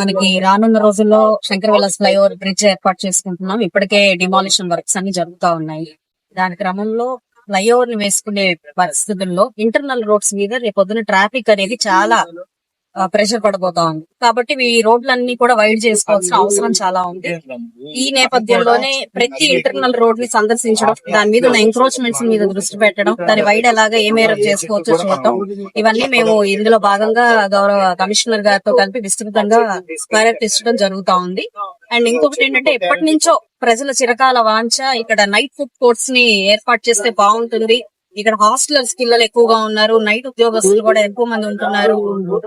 మనకి రానున్న రోజుల్లో శంకర్ విలాస్ ఫ్లైఓవర్ బ్రిడ్జ్ ఏర్పాటు చేసుకుంటున్నాం. ఇప్పటికే డిమాలిషన్ వర్క్స్ అన్ని జరుగుతా ఉన్నాయి. దాని క్రమంలో ఫ్లైఓవర్ ని వేసుకునే పరిస్థితుల్లో ఇంటర్నల్ రోడ్స్ మీద రేపొద్దున ట్రాఫిక్ అనేది చాలా ప్రెషర్ పడిపోతా ఉంది. కాబట్టి ఈ రోడ్లన్నీ కూడా వైడ్ చేసుకోవాల్సిన అవసరం చాలా ఉంది. ఈ నేపథ్యంలోనే ప్రతి ఇంటర్నల్ రోడ్ ని సందర్శించడం, దాని మీద ఉన్న ఎంక్రోచ్మెంట్స్ మీద దృష్టి పెట్టడం, దాని వైడ్ ఎలాగా ఏ మేరకు చేసుకోవచ్చో చూడటం, ఇవన్నీ మేము ఇందులో భాగంగా గౌరవ కమిషనర్ గారితో కలిపి విస్తృతంగా పర్యటించడం జరుగుతా ఉంది. అండ్ ఇంకొకటి ఏంటంటే, ఎప్పటి నుంచో ప్రజల చిరకాల వాంఛ ఇక్కడ నైట్ ఫుడ్ కోర్ట్స్ ని ఏర్పాటు చేస్తే బాగుంటుంది. ఇక్కడ హాస్టలర్స్ పిల్లలు ఎక్కువగా ఉన్నారు, నైట్ ఉద్యోగస్తులు కూడా ఎక్కువ మంది ఉంటున్నారు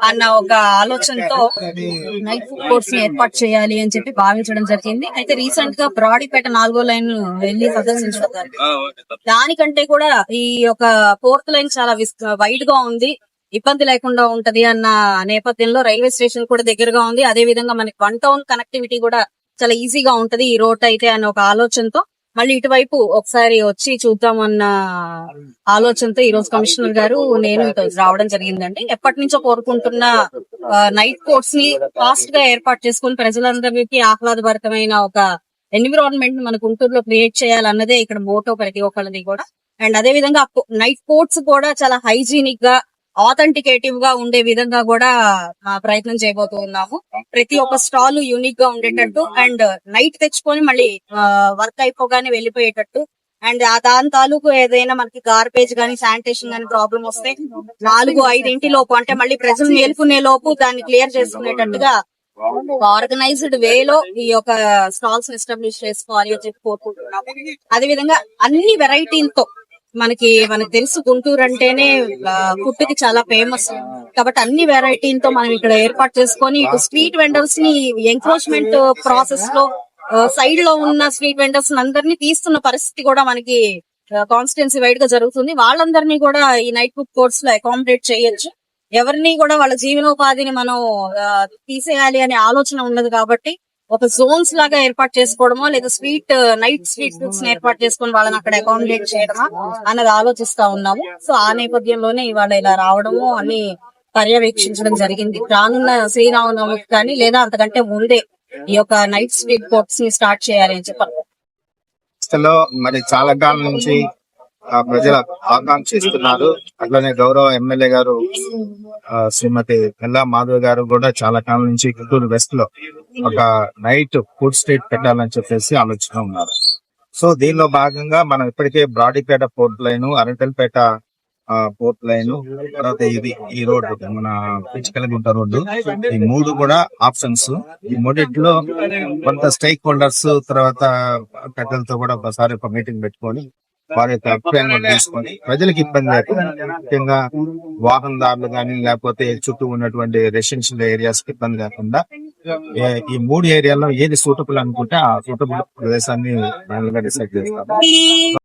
అన్న ఒక ఆలోచనతో నైట్ ఫుడ్ కోర్ట్స్ ని ఏర్పాటు చేయాలి అని చెప్పి భావించడం జరిగింది. అయితే రీసెంట్ గా బ్రాడీపేట 4వ లైన్ వెళ్లి ప్రదర్శించడం జరిగింది. దానికంటే కూడా ఈ యొక్క 4th లైన్ చాలా వైడ్ గా ఉంది, ఇబ్బంది లేకుండా ఉంటది అన్న నేపథ్యంలో రైల్వే స్టేషన్ కూడా దగ్గరగా ఉంది. అదే విధంగా మనకి 1 టౌన్ కనెక్టివిటీ కూడా చాలా ఈజీగా ఉంటది ఈ రోడ్ అయితే అన్న ఒక ఆలోచనతో మళ్ళీ ఇటువైపు ఒకసారి వచ్చి చూద్దామన్న ఆలోచనతో ఈ రోజు కమిషనర్ గారు నేను రావడం జరిగిందండి. ఎప్పటి నుంచో కోరుకుంటున్న నైట్ కోర్ట్స్ ని ఫాస్ట్ గా ఏర్పాటు చేసుకుని ప్రజలందరికీ ఆహ్లాదభరితమైన ఒక ఎన్విరాన్మెంట్ మన గుంటూరులో క్రియేట్ చేయాలన్నదే ఇక్కడ మోటో ప్రతి ఒక్కరిది కూడా. అండ్ అదే విధంగా నైట్ కోర్ట్స్ కూడా చాలా హైజీనిక్ గా, ఆథెంటికేటివ్ గా ఉండే విధంగా కూడా ప్రయత్నం చేయబోతూ ఉన్నాము. ప్రతి ఒక్క స్టాల్ యూనిక్ గా ఉండేటట్టు అండ్ నైట్ తెచ్చుకొని మళ్ళీ వర్క్ అయిపోగానే వెళ్ళిపోయేటట్టు. అండ్ దాని తాలూకు ఏదైనా మనకి గార్బేజ్ గానీ శానిటేషన్ గానీ ప్రాబ్లం వస్తే 4-5 లోపు, అంటే మళ్ళీ ప్రజలు మేల్కొనే లోపు దాన్ని క్లియర్ చేసుకునేటట్టుగా ఆర్గనైజ్డ్ వేలో ఈ యొక్క స్టాల్స్ ఎస్టాబ్లిష్ చేసుకోవాలి అని చెప్పి కోరుకుంటున్నాము. అదేవిధంగా అన్ని వెరైటీలతో మనకి తెలుసు గుంటూరు అంటేనే ఫుడ్ కి చాలా ఫేమస్ కాబట్టి అన్ని వెరైటీలతో మనం ఇక్కడ ఏర్పాటు చేసుకొని ఇటు స్ట్రీట్ వెండర్స్ ని ఎంక్రోచ్మెంట్ ప్రాసెస్ లో సైడ్ లో ఉన్న స్ట్రీట్ వెండర్స్ అందరినీ తీస్తున్న పరిస్థితి కూడా మనకి కాన్స్టిట్యున్సీ వైడ్ గా జరుగుతుంది. వాళ్ళందరినీ కూడా ఈ నైట్ ఫుడ్ కోర్ట్స్ లో అకామిడేట్ చేయొచ్చు. ఎవరిని కూడా వాళ్ళ జీవనోపాధిని మనం తీసేయాలి అనే ఆలోచన ఉన్నది కాబట్టి ఒక జోన్స్ లాగా ఏర్పాటు చేసుకోవడమో లేదా నైట్ స్ట్రీట్ ఫుడ్స్ ఏర్పాటు చేసుకుని వాళ్ళని అక్కడ అకామిడేట్ చేయడమా అన్నది ఆలోచిస్తా ఉన్నాము. సో ఆ నేపథ్యంలోనే ఇవాళ ఇలా రావడము అన్ని పర్యవేక్షించడం జరిగింది. రానున్న శ్రీరామనవమికి కానీ లేదా అంతకంటే ముందే ఈ యొక్క నైట్ స్ట్రీట్ ఫుడ్స్ ని స్టార్ట్ చేయాలి అని చెప్పారు. మరి చాలా కాలం నుంచి ప్రజల ఆకాంక్షిస్తున్నారు. అట్లనే గౌరవ ఎమ్మెల్యే గారు శ్రీమతి మెల్లా మాధవ్ గారు కూడా చాలా కాలం నుంచి గుంటూరు వెస్ట్ లో ఒక నైట్ ఫుడ్ స్ట్రీట్ పెట్టాలని చెప్పేసి ఆలోచన ఉన్నారు. సో దీనిలో భాగంగా మనం ఇప్పటికే Brodipet 4th line, అరంటల్పేట 4th line, తర్వాత ఈ రోడ్డు మన పిచ్చికలగుంట రోడ్డు, ఈ 3 కూడా ఆప్షన్స్. ఈ మూడిట్లో కొంత స్టేక్ హోల్డర్స్ తర్వాత పెద్దలతో కూడా ఒకసారి ఒక మీటింగ్ పెట్టుకొని వారి యొక్క అభిప్రాయం తీసుకొని ప్రజలకు ఇబ్బంది లేకుండా, ముఖ్యంగా వాహనదారులు కానీ లేకపోతే చుట్టూ ఉన్నటువంటి రెసిడెన్షియల్ ఏరియాస్ కి ఇబ్బంది లేకుండా ఈ 3 ఏరియాల్లో ఏది సూటబుల్ అనుకుంటే ఆ సూటబుల్ ప్రదేశాన్ని డిసైడ్ చేస్తాము.